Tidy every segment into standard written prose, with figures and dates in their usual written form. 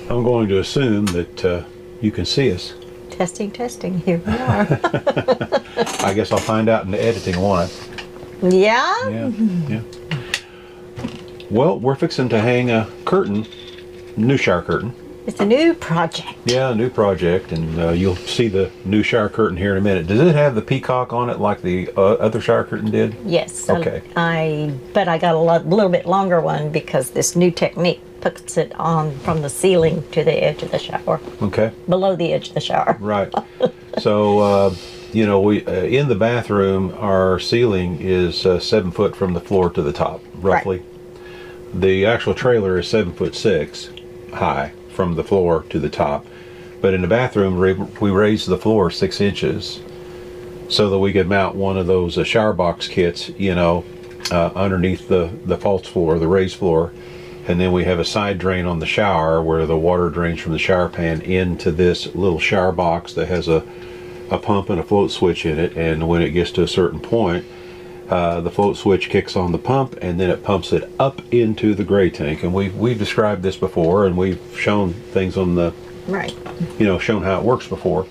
I'm going to assume that you can see us. Testing, testing. Here we are. I guess I'll find out in the editing, won't I? Yeah? Yeah. Well, we're fixing to hang a curtain, new shower curtain. It's a new project. Yeah, a new project, and you'll see the new shower curtain here in a minute. Does it have the peacock on it like the other shower curtain did? Yes. Okay. But I got a little bit longer one because this new technique puts it on from the ceiling to the edge of the shower. Okay. Below the edge of the shower. Right. So, we in the bathroom, our ceiling is 7 foot from the floor to the top, roughly. Right. The actual trailer is 7'6" high from the floor to the top, but in the bathroom we raised the floor 6 inches so that we could mount one of those shower box kits, underneath the false floor, the raised floor, and then we have a side drain on the shower where the water drains from the shower pan into this little shower box that has a pump and a float switch in it, and when it gets to a certain point, the float switch kicks on the pump, and then it pumps it up into the gray tank. And we've described this before, and we've shown things on the shown how it works before.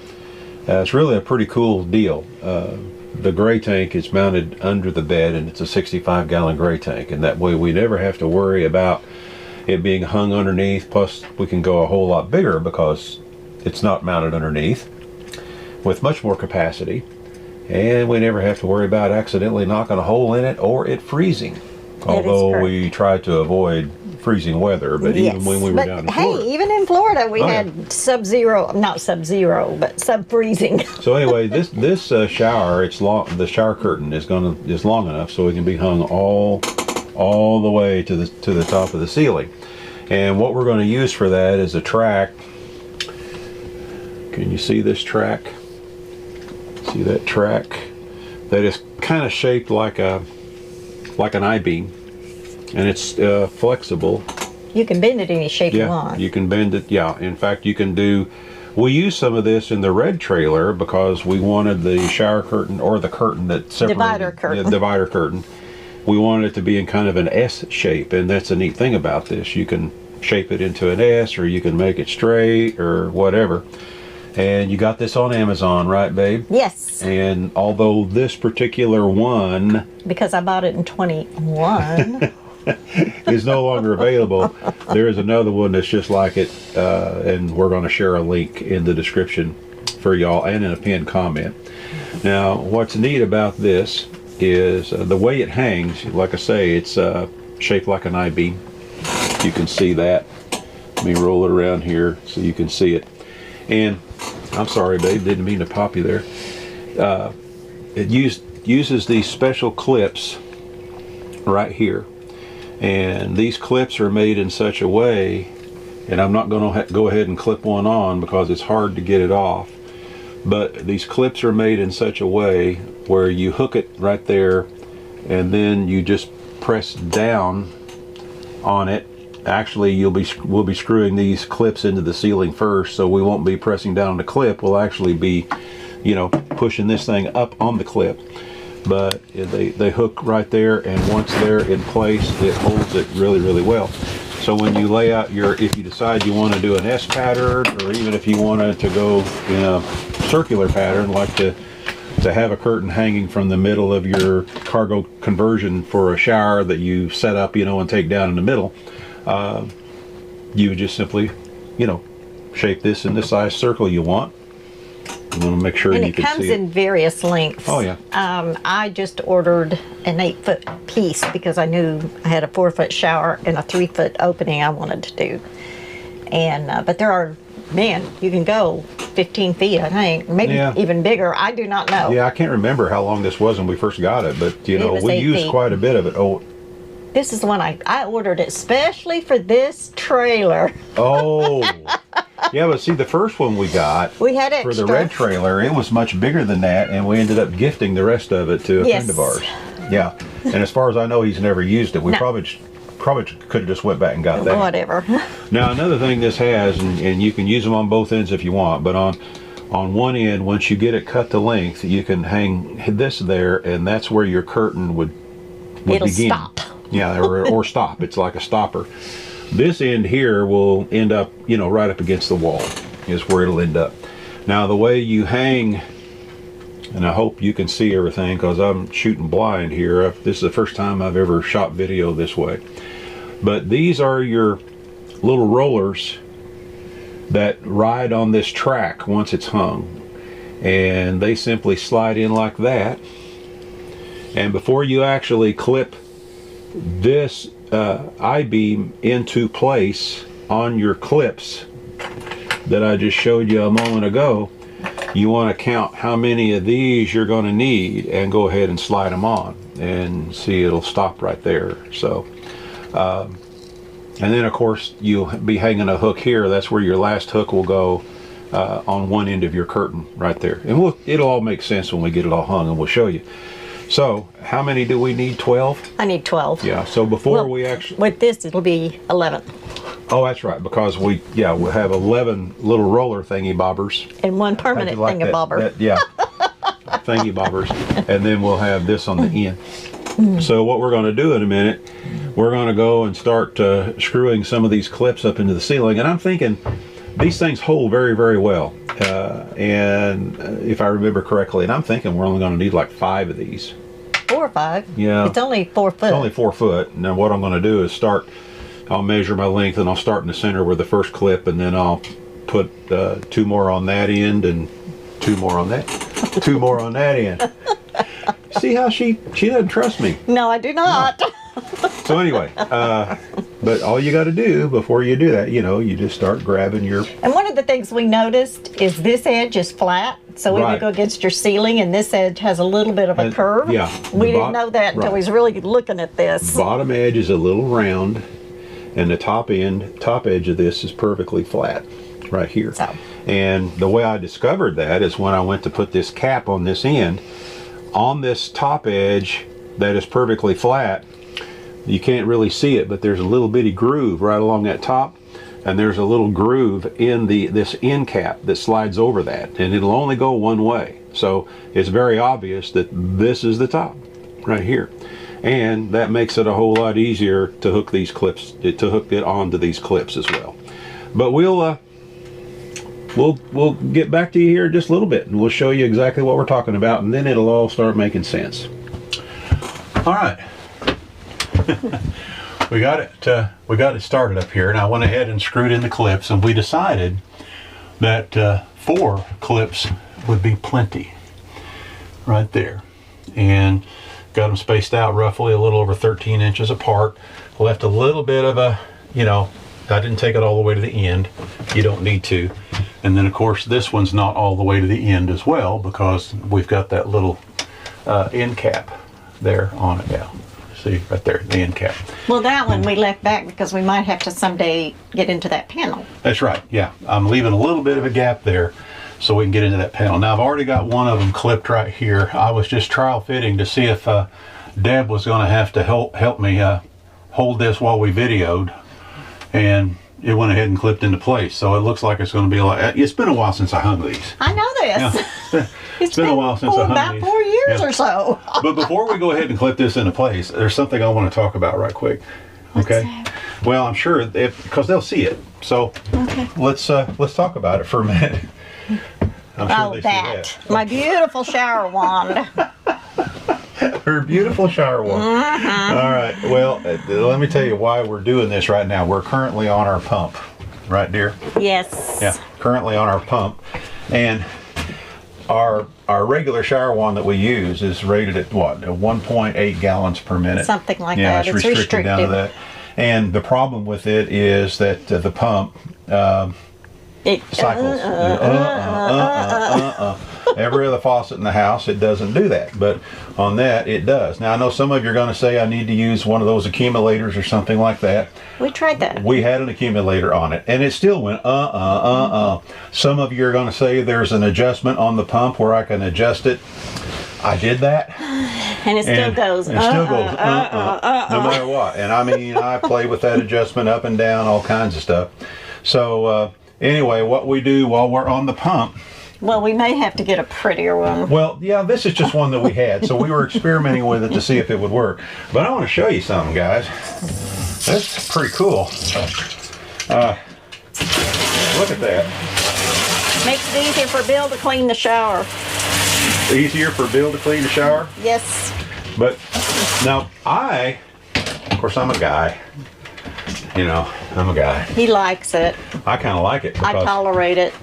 It's really a pretty cool deal. The gray tank is mounted under the bed, and it's a 65-gallon gray tank, and that way we never have to worry about it being hung underneath. Plus, we can go a whole lot bigger because it's not mounted underneath, with much more capacity. And we never have to worry about accidentally knocking a hole in it or it freezing. Although we try to avoid freezing weather, but even when we were down in Florida. Hey, even in Florida we had sub-zero, not sub-zero, but sub-freezing. So anyway, this shower, it's long. The shower curtain is long enough so it can be hung all the way to the top of the ceiling. And what we're going to use for that is a track. Can you see this track? See that track? That is kind of shaped like an I-beam, and it's flexible. You can bend it any shape you want. You can bend it. Yeah, in fact, you can do. We used some of this in the red trailer because we wanted the shower curtain, or the curtain that separated divider curtain. We wanted it to be in kind of an S shape, and that's a neat thing about this. You can shape it into an S, or you can make it straight, or whatever. And you got this on Amazon, right, babe? Yes. And although this particular one, because I bought it in 21, is no longer available, there is another one that's just like it, and we're going to share a link in the description for y'all and in a pinned comment. Now, what's neat about this is the way it hangs. Like I say, it's shaped like an I-beam. You can see that. Let me roll it around here so you can see it. And I'm sorry, babe, didn't mean to pop you there. It uses these special clips right here, and these clips are made in such a way, and I'm not going to go ahead and clip one on because it's hard to get it off, but these clips are made in such a way where you hook it right there, and then you just press down on it. Actually, we'll be screwing these clips into the ceiling first, so we won't be pressing down on the clip. We'll actually be, pushing this thing up on the clip. But they hook right there, and once they're in place, it holds it really, really well. So when you lay out if you decide you want to do an S pattern, or even if you wanted to go in a circular pattern, like to have a curtain hanging from the middle of your cargo conversion for a shower that you set up, and take down in the middle. You would just simply, shape this in the size circle you want. You want to make sure you can see it. And it comes in various lengths. Oh, yeah. I just ordered an 8-foot piece because I knew I had a 4-foot shower and a 3-foot opening I wanted to do. And but there are, you can go 15 feet, I think, maybe even bigger. I do not know. Yeah, I can't remember how long this was when we first got it, but we used quite a bit of it. Oh. This is the one I ordered especially for this trailer. Oh, yeah, but see, the first one we got we had extra. For the red trailer, it was much bigger than that, and we ended up gifting the rest of it to a friend of ours. Yeah, and as far as I know, he's never used it. We probably could have just went back and got that. Whatever. Now, another thing this has, and you can use them on both ends if you want, but on one end, once you get it cut to length, you can hang this there, and that's where your curtain would It'll begin. Stop. Yeah, or stop. It's like a stopper. This end here will end up, you know, right up against the wall is where it'll end up. Now the way you hang, and I hope you can see everything because I'm shooting blind here. This is the first time I've ever shot video this way. But these are your little rollers that ride on this track once it's hung. And they simply slide in like that. And before you actually clip this I-beam into place on your clips that I just showed you a moment ago, you want to count how many of these you're going to need and go ahead and slide them on, and see it'll stop right there. So and then of course you'll be hanging a hook here. That's where your last hook will go on one end of your curtain right there, and it'll all make sense when we get it all hung, and we'll show you. So how many do we need? 12? I need 12. Yeah, so before we actually... With this, it'll be 11. Oh, that's right, because we'll have 11 little roller thingy bobbers. And one permanent thingy bobber. Yeah, thingy bobbers. And then we'll have this on the end. So what we're going to do in a minute, we're going to go and start screwing some of these clips up into the ceiling. And I'm thinking these things hold very, very well. And if I remember correctly, and I'm thinking we're only going to need like 5 of these. 4 or 5. Yeah. It's only 4 foot. It's only 4 foot. Now what I'm going to do is I'll measure my length, and I'll start in the center with the first clip, and then I'll put 2 more on that end and 2 more on that. 2 more on that end. See how she doesn't trust me. No, I do not. No. So anyway, but all you got to do before you do that, you just start grabbing your... And one of the things we noticed is this edge is flat, so we would go against your ceiling, and this edge has a little bit of a curve. Yeah. We didn't know that until we was really looking at this. Bottom edge is a little round, and the top edge of this is perfectly flat right here. So. And the way I discovered that is when I went to put this cap on this end, on this top edge that is perfectly flat. You can't really see it, but there's a little bitty groove right along that top, and there's a little groove in this end cap that slides over that, and it'll only go one way. So it's very obvious that this is the top right here, and that makes it a whole lot easier to hook these clips, to hook it onto these clips as well. But we'll get back to you here in just a little bit, and we'll show you exactly what we're talking about, and then it'll all start making sense. All right. we got it started up here, and I went ahead and screwed in the clips, and we decided that 4 clips would be plenty right there, and got them spaced out roughly a little over 13 inches apart. Left a little bit of a, I didn't take it all the way to the end. You don't need to. And then of course this one's not all the way to the end as well, because we've got that little end cap there on it now. See right there, the end cap. Well, that one we left back because we might have to someday get into that panel. That's right, yeah. I'm leaving a little bit of a gap there so we can get into that panel. Now I've already got one of them clipped right here. I was just trial fitting to see if Deb was going to have to help me hold this while we videoed, and it went ahead and clipped into place. So it looks like it's going to be like, it's been a while since I hung these. I know this. Yeah. It's been a while since I hung about these. 4 years or so. But before we go ahead and clip this into place, there's something I want to talk about right quick. Okay. Well, I'm sure because they'll see it. So let's talk about it for a minute. I'm sure they see that. My beautiful shower wand. Her beautiful shower wand. All right. Well, let me tell you why we're doing this right now. We're currently on our pump, right, dear? Yes. Yeah. Currently on our pump, and our regular shower wand that we use is rated at what? 1.8 gallons per minute. Something like yeah, that. It's restricted down to that. And the problem with it is that the pump cycles. Every other faucet in the house, it doesn't do that, but on that it does. Now I know some of you are going to say I need to use one of those accumulators or something like that. We tried that. We had an accumulator on it, and it still went Some of you are going to say there's an adjustment on the pump where I can adjust it. I did that. And it still goes. It still goes no matter what. And I mean, I play with that adjustment up and down, all kinds of stuff. So anyway, what we do while we're on the pump Well, we may have to get a prettier one. Well, yeah, this is just one that we had, so we were experimenting with it to see if it would work. But I want to show you something, guys. That's pretty cool. Look at that. Makes it easier for Bill to clean the shower. Easier for Bill to clean the shower. Yes. But now of course, I'm a guy. You know, I'm a guy. He likes it. I kind of like it I because tolerate it.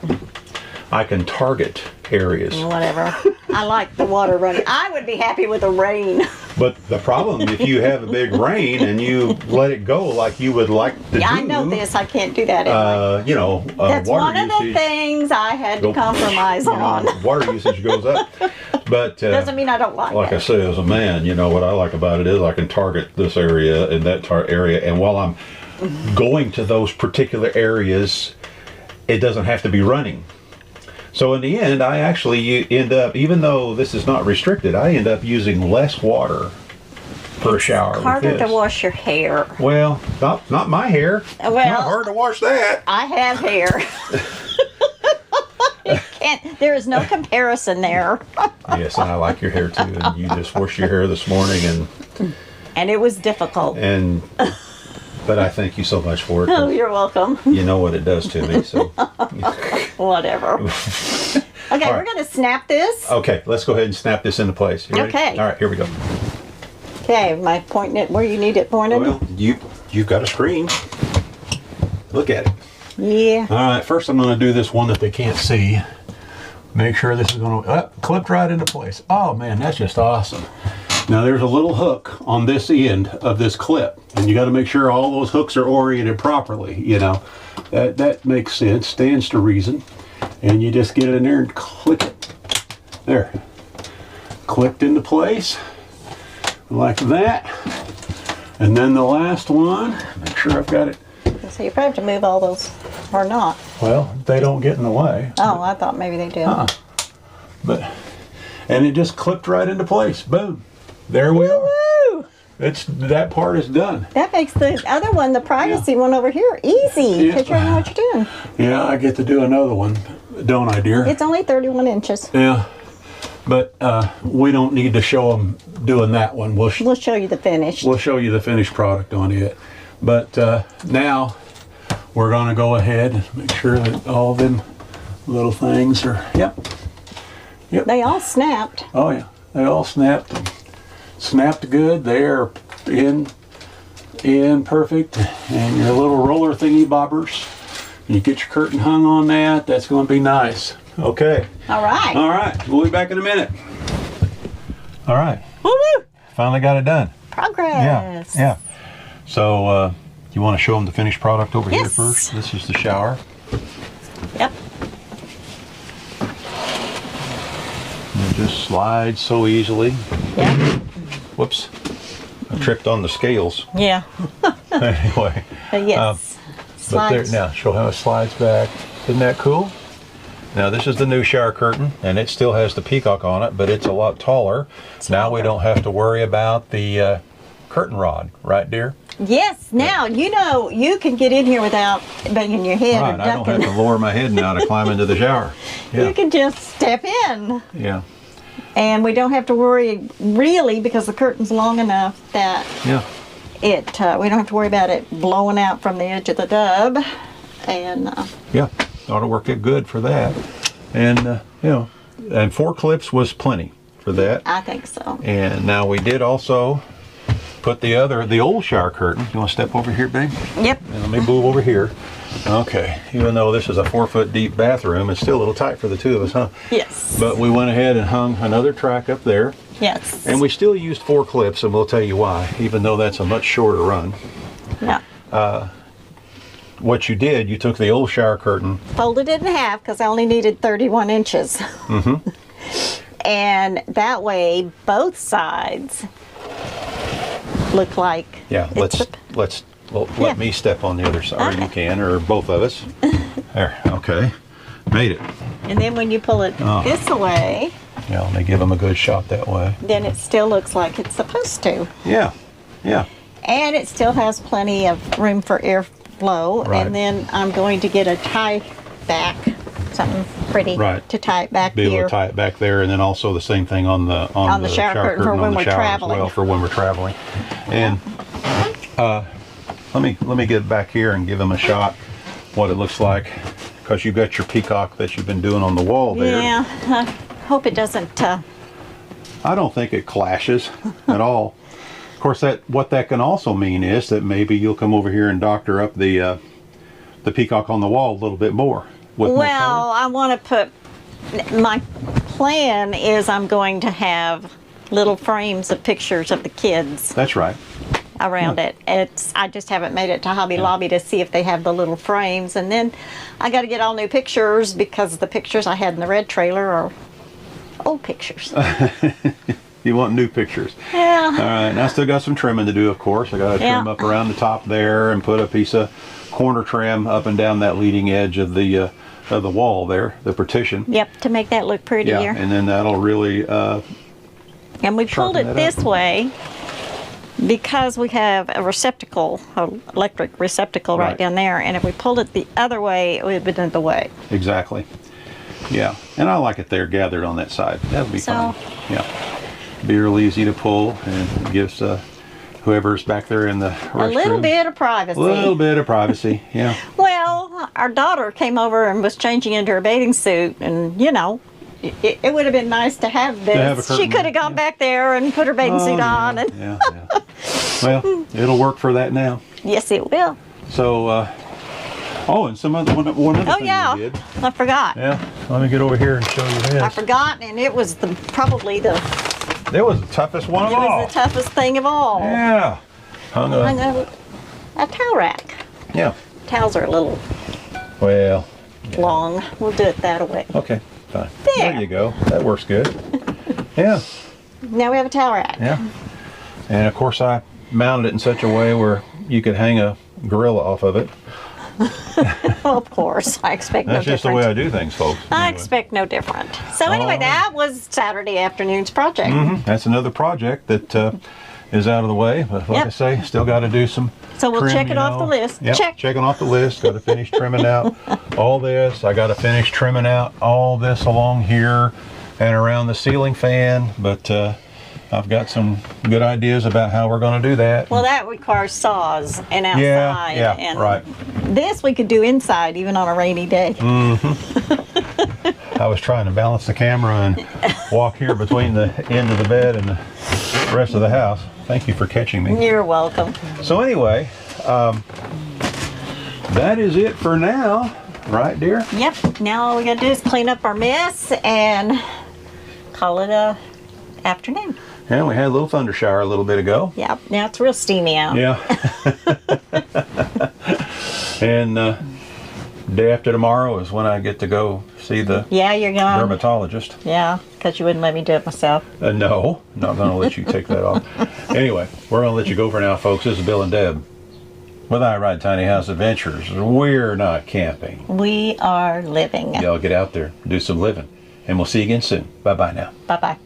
I can target areas. Whatever. I like the water running. I would be happy with the rain. But the problem, if you have a big rain and you let it go like you would like to do, I know this. I can't do that anyway. you know, That's water one of the usage, things I had to compromise on. water usage goes up. But Doesn't mean I don't like like it. I say, as a man, you know what I like about it is I can target this area and that area, and while I'm going to those particular areas, it doesn't have to be running. So in the end, I actually end up, even though this is not restricted, I end up using less water per shower. Harder with this. to wash your hair. Well, not my hair. Well, not hard to wash that. I have hair. You can't, there is no comparison there. Yes, and I like your hair too. And you just washed your hair this morning, And it was difficult. but I thank you so much for it. Oh, you're welcome. You know what it does to me. So Whatever. Okay, right. we're going to snap this. okay, let's go ahead and snap this into place. You ready? Okay. All right, here we go. Okay, am I pointing it where you need it pointed? Well, you've got a screen. Look at it. Yeah. All right, first I'm going to do this one that they can't see. Make sure this is going to clip right into place. Oh man, that's just awesome. Now there's a little hook on this end of this clip, and you got to make sure all those hooks are oriented properly. You know, that makes sense, stands to reason. And you just get it in there and click it. There, clicked into place like that. And then the last one, make sure I've got it. So you probably have to move all those, or not. Well, they don't get in the way. Oh, I thought maybe they did. And it just clipped right into place. Boom. There we are. Woo! That part is done. That makes the other one, the privacy one over here, easy because you know what you're doing. Yeah, I get to do another one, don't I, dear? It's only 31 inches. Yeah. But we don't need to show them doing that one. We'll show you the finish. We'll show you the finished product on it. But now we're going to go ahead and make sure that all them little things are, yep. They all snapped. Oh yeah, they all snapped. Snapped good. They're in perfect. And your little roller thingy bobbers. You get your curtain hung on that. That's going to be nice. Okay. All right. All right. We'll be back in a minute. All right. Woo-woo! Finally got it done. Progress. Yeah. So you want to show them the finished product over here Yes. first? This is the shower. Yep. It just slides so easily. Yeah. Whoops. I tripped on the scales. Yeah. Anyway. Yes. But there, Slides. now, show how it slides back. Isn't that cool? Now, this is the new shower curtain, and it still has the peacock on it, but it's a lot taller. Now we don't have to worry about the curtain rod, right, dear? Yes. Now, you know, you can get in here without banging your head Right, or I don't ducking. have to lower my head now to climb into the shower. You Yeah, can just step in. yeah, And we don't have to worry, really, because the curtain's long enough that yeah. we don't have to worry about it blowing out from the edge of the tub. And Yeah, ought to work it good for that. And, and 4 clips was plenty for that. I think so. And now we did also put the old shower curtain. You want to step over here, babe? Yep. And let me move over here. Okay, even though this is a 4-foot deep bathroom, it's still a little tight for the two of us, huh? Yes. But we went ahead and hung another track up there. Yes. And we still used 4 clips, and we'll tell you why, even though that's a much shorter run. Yeah. What you did, you took the old shower curtain. Folded it in half because I only needed 31 inches. Mm-hmm. And that way, both sides look like. Yeah, let me step on the other side, or you Okay. can, or both of us. There, okay. Made it. And then when you pull it this way, Yeah, let me give them a good shot that way. then it still looks like it's supposed to. Yeah, yeah. And it still has plenty of room for airflow. Right. And then I'm going to get a tie back something pretty Right. to tie it back Be able here. to tie it back there, and then also the same thing on the shower curtain for on when the we're shower traveling. as well, for when we're traveling. And let me get back here and give them a shot what it looks like, because you've got your peacock that you've been doing on the wall there. Yeah, I hope it doesn't. I don't think it clashes at all. Of course, what that can also mean is that maybe you'll come over here and doctor up the peacock on the wall a little bit more. With more Well, color. I want to put. My plan is I'm going to have little frames of pictures of the kids That's right. around it. I just haven't made it to Hobby Lobby to see if they have the little frames, and then I got to get all new pictures because the pictures I had in the red trailer are old pictures. You want new pictures. Yeah. All right, and I still got some trimming to do, of course. I got to trim Yeah. up around the top there and put a piece of corner trim up and down that leading edge of the wall there, the partition. Yep, to make that look prettier. Yeah, and then that'll really And we pulled sharpen it that up. this way because we have a receptacle, an electric receptacle right Right. down there. And if we pulled it the other way, it would have been in the way. exactly. Yeah, and I like it there gathered on that side. That'll be So- fine. Yeah, be real easy to pull, and it gives whoever's back there in the restroom A little bit of privacy. a little bit of privacy. Yeah. Well, our daughter came over and was changing into her bathing suit, and it would have been nice to have this. have a She curtain could have there, gone back there and put her bathing suit on, and Yeah, yeah. Well, it'll work for that now. yes, it will. So, and some other one other Oh thing yeah, we did. I forgot. Yeah, let me get over here and show you I this. forgot, and it was probably the It was the toughest one of all. toughest thing of all. Yeah. Hung Hung up. a towel rack. Yeah. Towels are a little Well, long. We'll do it that way. okay, fine. There. There you go. That works good. Yeah, Now we have a towel rack. yeah. And of course, I mounted it in such a way where you could hang a gorilla off of it. Well, of course, I expect That's no just the different. way I do things, folks. I Anyway. expect no different. So anyway, All right. that was Saturday afternoon's project. That's another project that is out of the way, but like Yep. I say, still got to do some. So we'll trim, check it you off the know. list. Yep, Check. checking off the list. Got to finish trimming out all this. I got to finish trimming out all this along here and around the ceiling fan. But I've got some good ideas about how we're going to do that. Well, that requires saws and outside. yeah, and right. This we could do inside, even on a rainy day. I was trying to balance the camera and walk here between the end of the bed and the rest of the house. Thank you for catching me. You're welcome. So anyway, that is it for now, right, dear? Yep. Now all we got to do is clean up our mess and call it a afternoon. Yeah, we had a little thunder shower a little bit ago. Yep. Now it's real steamy out. Yeah. And day after tomorrow is when I get to go see the Yeah, you're gone. dermatologist. Yeah, because you wouldn't let me do it myself. No, not going to let you take that off. Anyway, we're going to let you go for now, folks. This is Bill and Deb with I Ride Tiny House Adventures. We're not camping. We are living. Y'all get out there, do some living, and we'll see you again soon. Bye-bye now. Bye-bye.